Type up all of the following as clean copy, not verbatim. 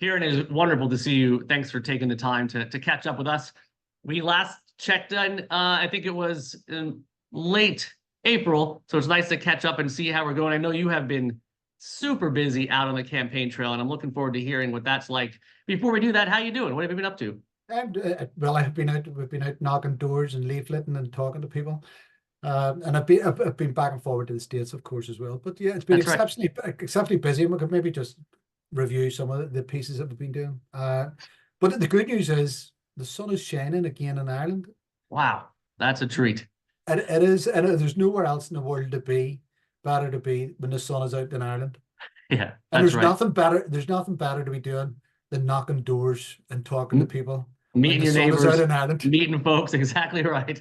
Ciarán, it is wonderful to see you. Thanks for taking the time to catch up with us. We last checked in, I think it was in late April, so it's nice to catch up and see how we're going. I know you have been super busy out on the campaign trail, and I'm llooking forward to hearing what that's like. Before we do that, how you doing? What have you been up to? Well, we've been out knocking doors and leafleting and talking to people. And I've been back and forward to the States, of course, as well. But yeah, it's been That's right. exceptionally busy, and we could maybe just review some of the pieces that we've been doing. But the good news is the sun is shining again in Ireland. Wow, that's a treat. And it is, and there's nowhere else in the world better to be when the sun is out in Ireland. Yeah, And that's right. there's nothing better to be doing than knocking doors and talking to people when Meeting the your sun is out neighbors, in Ireland. meeting folks, exactly right.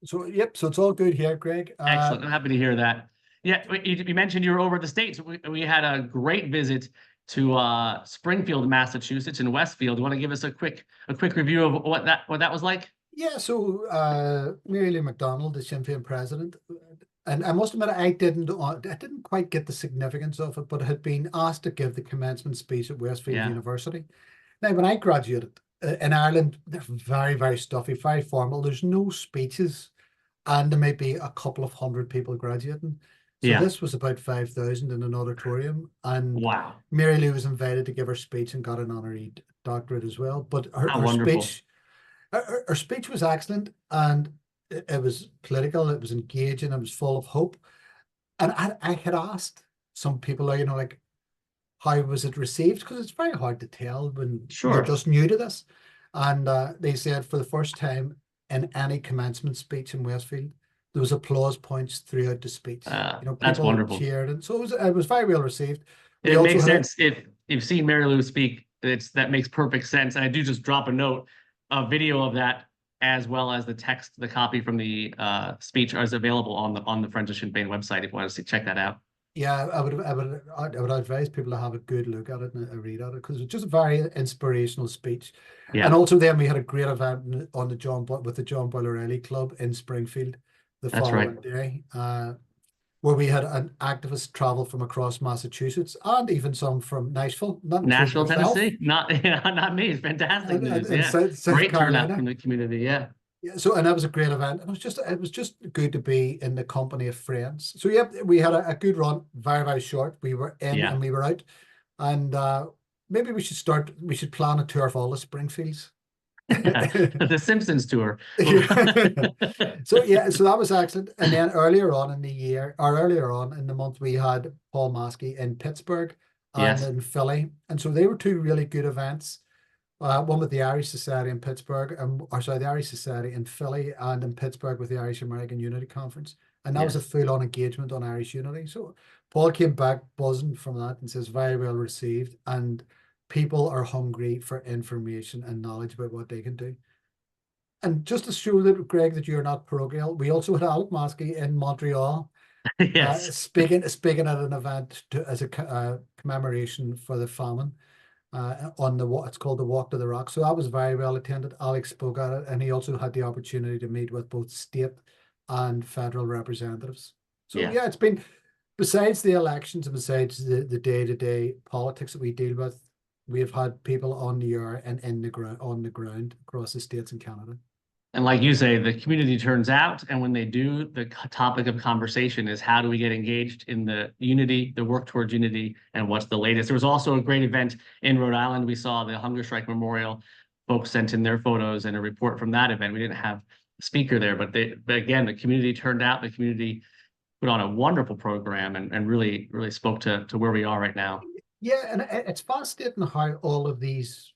So yep, so it's all good here, Greg. Excellent. I'm happy to hear that. Yeah, you mentioned you were over at the States. We had a great visit to Springfield, Massachusetts, and Westfield. You want to give us a quick review of what that was like? Yeah, so Mary Lou McDonald, the Sinn Féin president, and I must admit I didn't quite get the significance of it, but had been asked to give the commencement speech at Westfield Yeah, University. Now, when I graduated in Ireland, they're very, very stuffy, very formal. There's no speeches, and there may be a couple of hundred people graduating. So yeah. this was about 5,000 in an auditorium, and Wow, Mary Lou was invited to give her speech and got an honorary doctorate as well. But how wonderful. her speech was excellent, and it was political, it was engaging, it was full of hope. And I had asked some people, like, how was it received? Because it's very hard to tell when you're Sure. just new to this. And they said for the first time in any commencement speech in Westfield, there was applause points throughout the speech. That's People wonderful. cheered, and so it was very well received. We It also makes had a sense if you've seen Mary Lou speak. That makes perfect sense. And I do just drop a video of that, as well as the text, the copy from the speech is available on the Friends of Sinn Féin website if you want to check that out. Yeah, I would advise people to have a good look at it and a read at it, because it's just a very inspirational speech. And Yeah, also then we had a great event on with the John Boyle Club in Springfield the that's right. following day, where we had an activist travel from across Massachusetts and even some from Nashville, not including Nashville, yourself, Tennessee. Not not me. It's fantastic news. and Yeah, South great turnout Carolina. from the community. Yeah, Yeah, so and that was a great event, and it was just good to be in the company of friends. So yeah, we had a good run, very, very short. We were in yeah. and we were out, and maybe we should plan a tour of all the Springfields. The Simpsons tour. So yeah, so that was excellent. And then earlier on in the year, or earlier on in the month, we had Paul Maskey in Pittsburgh and Yes. in Philly, and so they were two really good events. One with the Irish Society in Pittsburgh, the Irish Society in Philly, and in Pittsburgh with the Irish American Unity Conference. And that was a Yes. full-on engagement on Irish unity. So Paul came back buzzing from that and says, very well received. And people are hungry for information and knowledge about what they can do. And just to show that, Greg, that you're not parochial, we also had Alec Maskey in Montreal Yes. speaking at an event as a commemoration for the famine on it's called the Walk to the Rock. So that was very well attended. Alex spoke at it, and he also had the opportunity to meet with both state and federal representatives. So Yeah. yeah, it's been, besides the elections and besides the day-to-day politics that we deal with, we have had people on the air and on the ground across the States and Canada. And like you say, the community turns out, and when they do, the topic of conversation is how do we get engaged in the unity, the work towards unity, and what's the latest. There was also a great event in Rhode Island. We saw the Hunger Strike Memorial. Folks sent in their photos and a report from that event. We didn't have a speaker there, but again, the community turned out. The community put on a wonderful program and really spoke to where we are right now. Yeah, and it's fascinating how all of these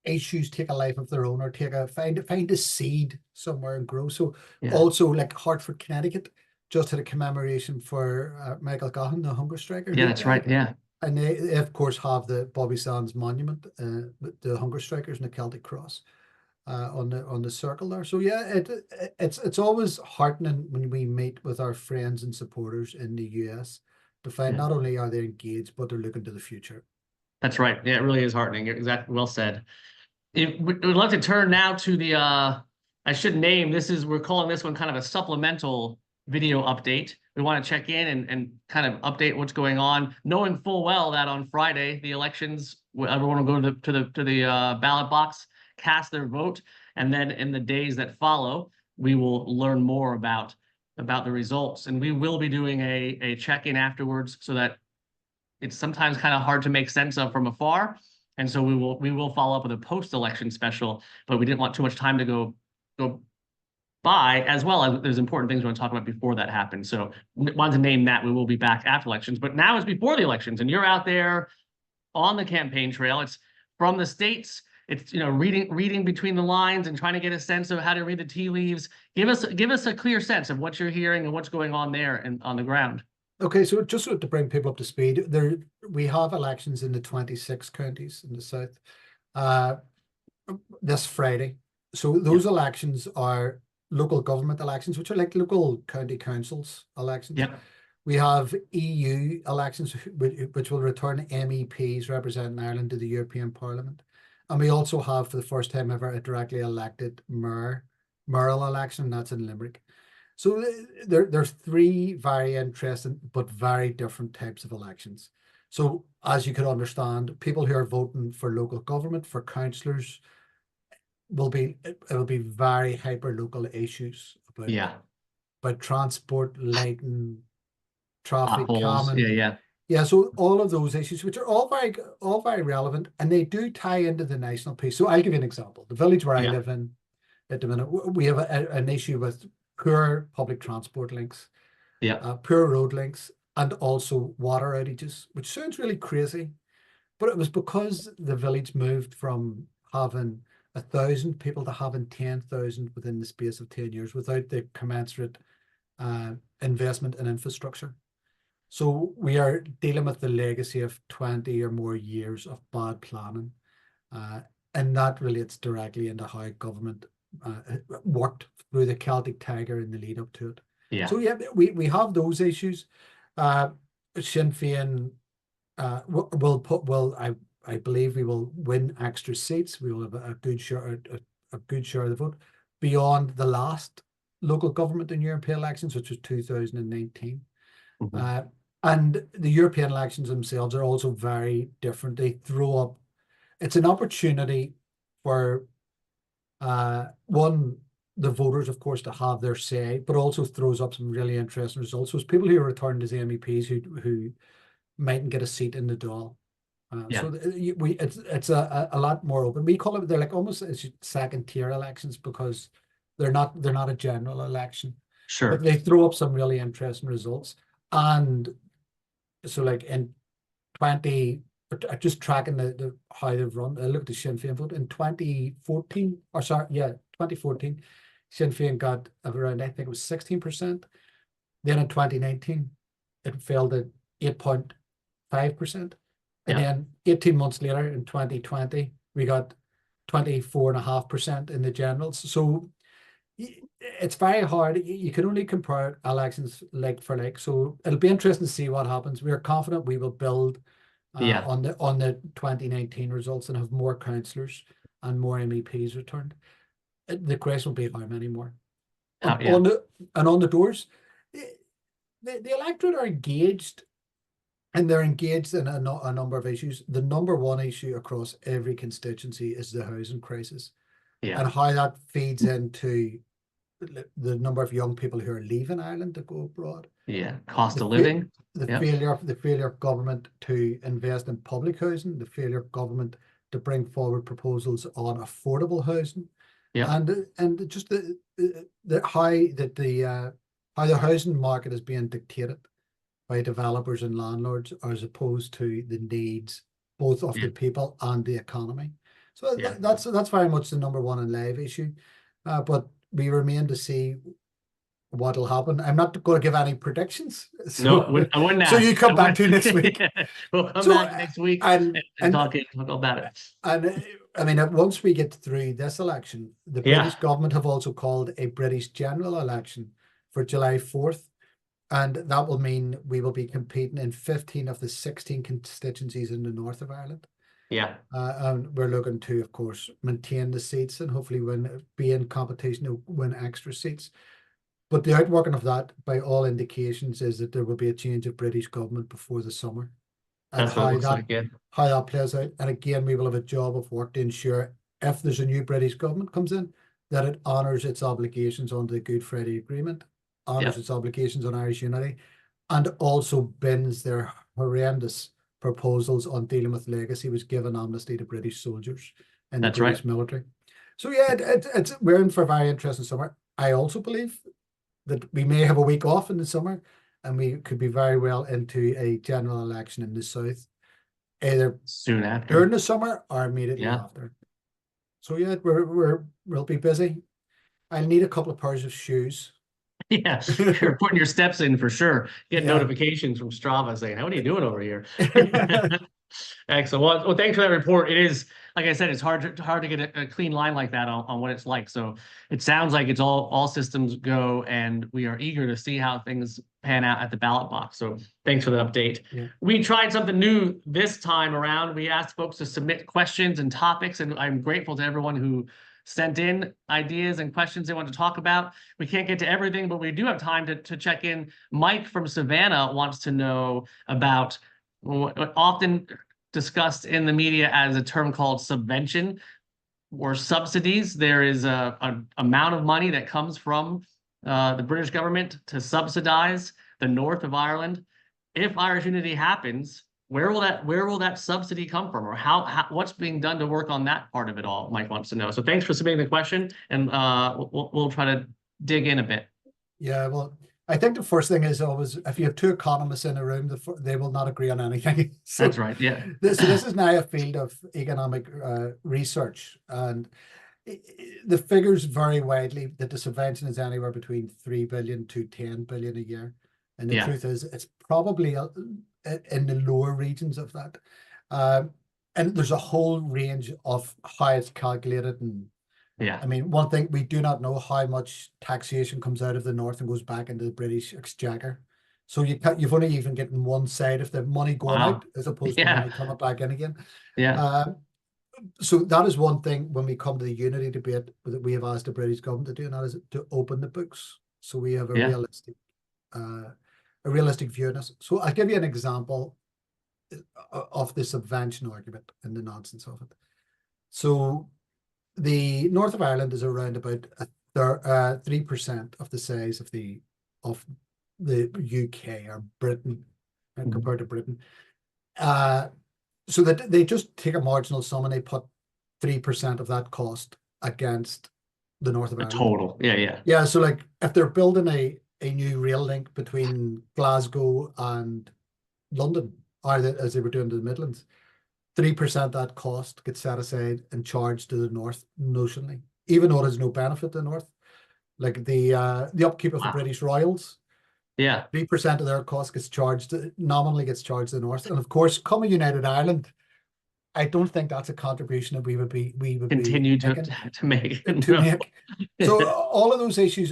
issues take a life of their own, or find a seed somewhere and grow. So Yeah. also, like Hartford, Connecticut, just had a commemoration for Michael Gahan, the hunger striker Yeah, who that's right. died. Yeah. And they of course have the Bobby Sands monument, the hunger strikers and the Celtic cross on the circle there. So yeah, it's always heartening when we meet with our friends and supporters in the US to find Yeah. not only are they engaged, but they're looking to the future. That's right. Yeah, it really is heartening. Exactly. Well said. We'd love to turn now to the I should name we're calling this one kind of a supplemental video update. We want to check in and kind of update what's going on, knowing full well that on Friday the elections, everyone will go to the ballot box, cast their vote, and then in the days that follow, we will learn more about the results, and we will be doing a check-in afterwards, so that it's sometimes kind of hard to make sense of from afar. And so we will follow up with a post-election special, but we didn't want too much time to go by, as well as there's important things we want to talk about before that happens. So wanted to name that. We will be back after elections, but now it's before the elections, and you're out there on the campaign trail. It's from the states. It's, reading between the lines and trying to get a sense of how to read the tea leaves. Give us a clear sense of what you're hearing and what's going on there and on the ground. Okay, so just to bring people up to speed, we have elections in the 26 counties in the south this Friday. So those elections are local government elections, which are like local county councils elections. Yeah. We have EU elections, which will return MEPs representing Ireland to the European Parliament. And we also have, for the first time ever, a directly elected mayoral election, and that's in Limerick. So there's three very interesting but very different types of elections. So as you could understand, people who are voting for local government, for councillors, it will be very hyper local issues about transport, lighting, traffic, Potholes. calming. Yeah, so all of those issues, which are all very relevant, and they do tie into the national piece. So I'll give you an example. The village where I live in at the minute, we have an issue with poor public transport links, poor road links, and also water outages, which sounds really crazy, but it was because the village moved from having 1,000 people to having 10,000 within the space of 10 years without the commensurate investment in infrastructure. So we are dealing with the legacy of 20 or more years of bad planning, and that relates directly into how government worked through the Celtic Tiger in the lead up to it. Yeah. So we have those issues. Sinn Féin I believe we will win extra seats. We will have a good share of the vote beyond the last local government and European elections, which was 2019. And the European elections themselves are also very different. They throw up, it's an opportunity for the voters, of course, to have their say, but also throws up some really interesting results. So it's people who are returned as MEPs who mightn't get a seat in the Dáil. So it's a lot more open. We call it, they're like almost second tier elections because they're not a general election. Sure. But they throw up some really interesting results. And so like in just tracking how they've run, I looked at Sinn Féin vote in 2014, Sinn Féin got around, I think it was 16%. Then in 2019, it fell to 8.5%. And then 18 months later in 2020, we got 24.5% in the generals. So it's very hard. You can only compare elections like for like. So it'll be interesting to see what happens. We're confident we will build on the 2019 results and have more councillors and more MEPs returned. The question will be how many more. On the doors, the electorate are engaged. And they're engaged in a number of issues. The number one issue across every constituency is the housing crisis, and how that feeds into the number of young people who are leaving Ireland to go abroad. Cost of living. The failure of government to invest in public housing. The failure of government to bring forward proposals on affordable housing. And just how the housing market is being dictated by developers and landlords as opposed to the needs both of the people and the economy. So that's very much the number one and live issue. But we remain to see what will happen. I'm not going to give any predictions. So, no, I wouldn't ask. So you come back to next week. We'll come back next week and talk about it. And I mean, once we get through this election, the British government have also called a British general election for July 4th. And that will mean we will be competing in 15 of the 16 constituencies in the north of Ireland. And we're looking to, of course, maintain the seats and hopefully be in competition to win extra seats. But the outworking of that, by all indications, is that there will be a change of British government before the summer. And That's what it looks like, yeah. how that plays out. And again, we will have a job of work to ensure if there's a new British government comes in, that it honours its obligations under the Good Friday Agreement, honours its obligations on Irish unity, and also bins their horrendous proposals on dealing with legacy, which give an amnesty to British soldiers and the That's right. British military. So yeah, we're in for a very interesting summer. I also believe that we may have a week off in the summer, and we could be very well into a general election in the south, either Soon after. during the summer or immediately after. So yeah, we'll be busy. I'll need a couple of pairs of shoes. Yeah, you're putting your steps in for sure. Get notifications from Strava saying, "What are you doing over here?" Excellent. Well, thanks for that report. It is, like I said, it's hard to get a clean line like that on what it's like. So it sounds like it's all systems go, and we are eager to see how things pan out at the ballot box. So thanks for the update. Yeah. We tried something new this time around. We asked folks to submit questions and topics, and I'm grateful to everyone who sent in ideas and questions they want to talk about. We can't get to everything, but we do have time to check in. Mike from Savannah wants to know about what often discussed in the media as a term called subvention or subsidies. There is an amount of money that comes from the British government to subsidize the north of Ireland. If Irish unity happens, where will that subsidy come from, or what's being done to work on that part of it all? Mike wants to know. So thanks for submitting the question, and we'll try to dig in a bit. Yeah, well, I think the first thing is always, if you have two economists in a room, they will not agree on anything. So that's right. Yeah. So this is now a field of economic research, and the figures vary widely. That the subvention is anywhere between 3 billion to 10 billion a year, and the truth is, it's probably in the lower regions of that. And there's a whole range of how it's calculated. And I mean, one thing, we do not know how much taxation comes out of the north and goes back into the British exchequer. So you've only even getting one side of the money going out as opposed to money coming back in again. So that is one thing when we come to the unity debate that we have asked the British government to do, and that is to open the books. So we have a realistic view of this. So I'll give you an example of the subvention argument and the nonsense of it. So the north of Ireland is around about 3% of the size of the UK or Britain, compared to Britain. So that they just take a marginal sum and they put 3% of that cost against the north of Ireland. Total, yeah. Yeah, so like if they're building a new rail link between Glasgow and London, or as they were doing to the Midlands, 3% that cost gets set aside and charged to the north notionally, even though there's no benefit to the north. Like the upkeep of the British Royals, 3% of their cost nominally gets charged to the north. And of course, come a United Ireland, I don't think that's a contribution that we would continue to make. So all of those issues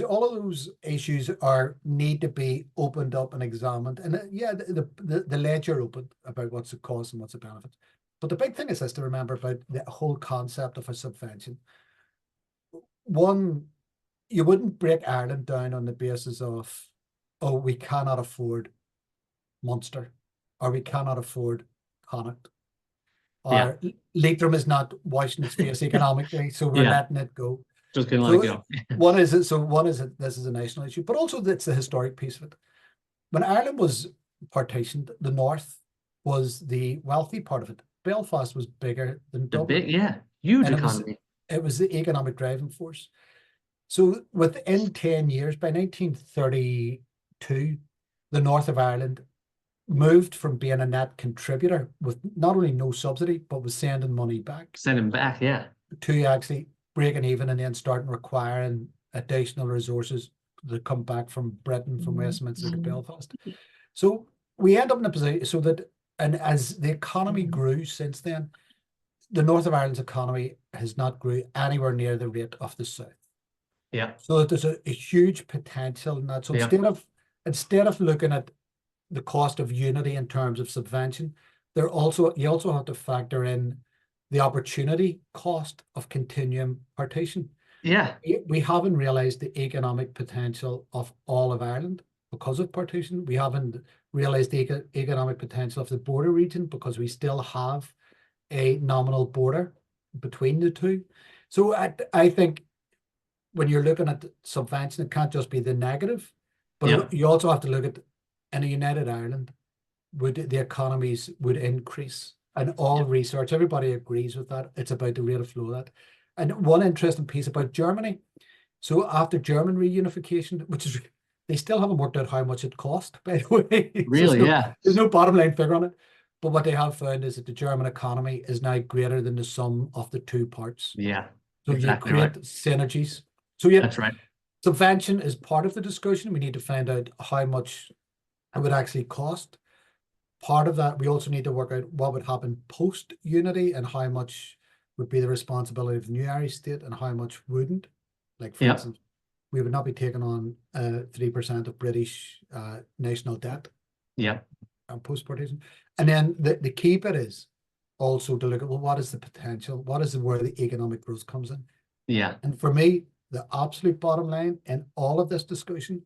need to be opened up and examined. And the ledger opened about what's the cost and what's the benefit. But the big thing is this to remember about the whole concept of a subvention. One, you wouldn't break Ireland down on the basis of, oh, we cannot afford Munster, or we cannot afford Connacht, or Leitrim is not washing its face economically, so we're letting it go. Just gonna let it go. One is this is a national issue, but also it's the historic piece of it. When Ireland was partitioned, the north was the wealthy part of it. Belfast was bigger than Dublin. Huge economy. It was the economic driving force. So within 10 years, by 1932, the north of Ireland moved from being a net contributor with not only no subsidy, but was sending money back. To actually breaking even and then starting requiring additional resources that come back from Britain, from Westminster to Belfast. So we end up in a position so that, and as the economy grew since then, the north of Ireland's economy has not grew anywhere near the rate of the south. So there's a huge potential in that. So instead of looking at the cost of unity in terms of subvention, you also have to factor in the opportunity cost of continuing partition. Yeah. We haven't realized the economic potential of all of Ireland because of partition. We haven't realized the economic potential of the border region because we still have a nominal border between the two. So I think when you're looking at subvention, it can't just be the negative, but Yep. you also have to look at, in a united Ireland, would the economies would increase, and all Yep. research, everybody agrees with that. It's about the rate of flow of that. And one interesting piece about Germany. So after German reunification, which is, they still haven't worked out how much it cost, by the way. So Really, yeah. there's no bottom line figure on it. But what they have found is that the German economy is now greater than the sum of the two parts. Yeah. So you Exactly right. create synergies. So yeah, That's right. subvention is part of the discussion. We need to find out how much it would actually cost. Part of that, we also need to work out what would happen post unity and how much would be the responsibility of the new Irish state and how much wouldn't. Like, for Yep. instance, we would not be taking on 3% of British national debt Yep. post partition. And then the key bit is also to look at, well, what is the potential? What is where the economic growth comes in? Yeah. And for me, the absolute bottom line in all of this discussion,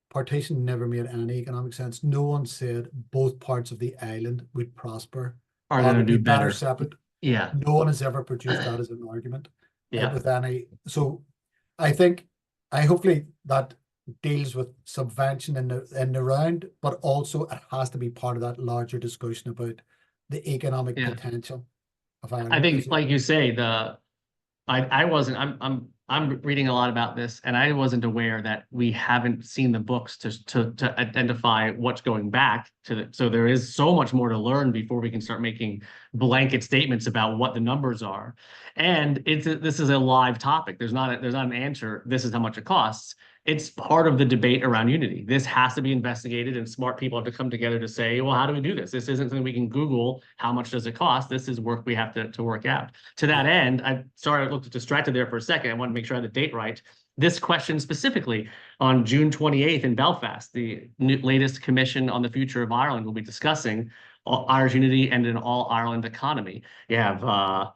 partition never made any economic sense. No one said both parts of the island would prosper Are or going to would be do better better. separate. Yeah. No one has ever produced that as an argument Yeah. with any. So I think, I hopefully that deals with subvention in the round, but also it has to be part of that larger discussion about the economic Yeah. potential of I Ireland. think, like you say, I wasn't, I'm reading a lot about this, and I wasn't aware that we haven't seen the books to identify what's going back to the, so there is so much more to learn before we can start making blanket statements about what the numbers are. And this is a live topic. There's not an answer. This is how much it costs. It's part of the debate around unity. This has to be investigated, and smart people have to come together to say, well, how do we do this? This isn't something we can Google. How much does it cost? This is work we have to work out. To that end, I looked distracted there for a second. I want to make sure I had the date right. This question specifically, on June 28th in Belfast, the latest Commission on the Future of Ireland will be discussing Irish unity and an all-Ireland economy. You have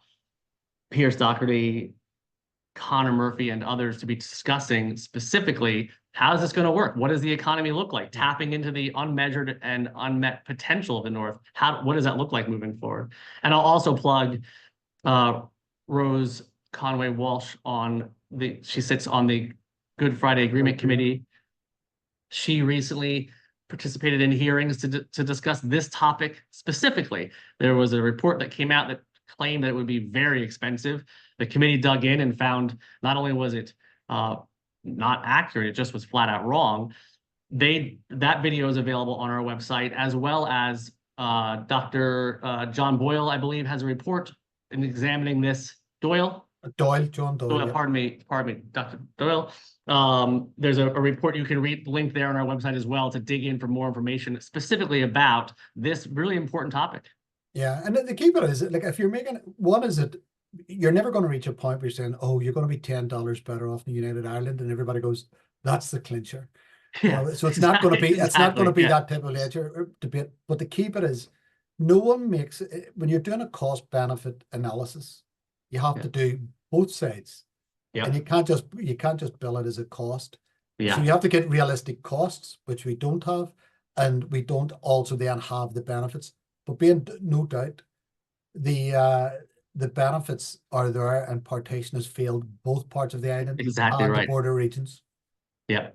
Pierce Doherty, Connor Murphy, and others to be discussing specifically how is this going to work? What does the economy look like? Tapping into the unmeasured and unmet potential of the North. What does that look like moving forward? And I'll also plug Rose Conway Walsh she sits on the Good Friday Agreement Committee. She recently participated in hearings to discuss this topic specifically. There was a report that came out that claimed that it would be very expensive. The committee dug in and found not only was it not accurate, it just was flat out wrong. That video is available on our website, as well as Dr. John Boyle, I believe, has a report in examining this. John Doyle. Pardon me, Dr. Doyle. There's a report you can read, link there on our website as well, to dig in for more information specifically about this really important topic. Yeah, and the key bit is, like, if you're making one, is that you're never going to reach a point where you're saying, oh, you're going to be $10 better off in United Ireland, and everybody goes, that's the clincher. Yeah, so it's not going to be it's not going to be yeah. that type of ledger debate. But the key bit is, no one makes it, when you're doing a cost benefit analysis, you have to do both sides. Yeah. And you can't just bill it as a cost. Yeah. So you have to get realistic costs, which we don't have, and we don't also then have the benefits. But being no doubt, the benefits are there, and partition has failed both parts of the island Exactly and right. the border regions. Yeah.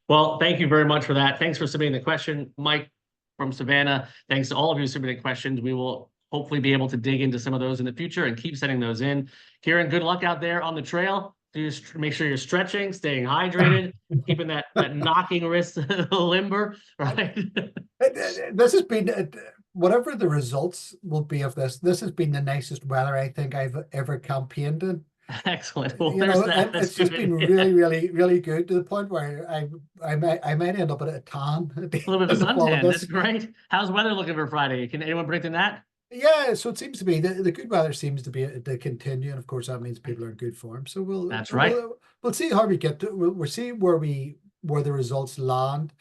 Well, thank you very much for that. Thanks for submitting the question, Mike from Savannah. Thanks to all of you who submitted questions. We will hopefully be able to dig into some of those in the future and keep sending those in. Ciarán, good luck out there on the trail. Just make sure you're stretching, staying hydrated, keeping that knocking wrist limber, right? This has been, whatever the results will be of this has been the nicest weather I think I've ever campaigned in. Excellent. Well, You know, and it's just been really, really, really good, to the point where I might end up at a tan. A little bit of a suntan. That's great. How's weather looking for Friday? Can anyone predict that? Yeah, so it seems to be the good weather seems to be to continue, and of course that means people are in good form. So That's right. We'll see how we get to. We'll see where the results land.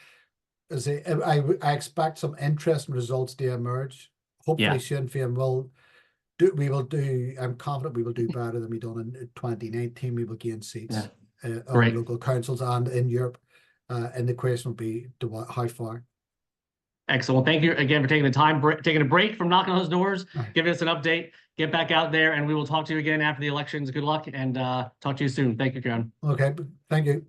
As I expect some interesting results to emerge. Hopefully, Sinn Féin will I'm confident we will do better than we done in 2019. We will gain seats on Great. local councils and in Europe. And the question will be how far. Excellent. Thank you again for taking the time, taking a break from knocking on those doors, Aye. giving us an update. Get back out there, and we will talk to you again after the elections. Good luck, and talk to you soon. Thank you, Ciarán. Okay, thank you.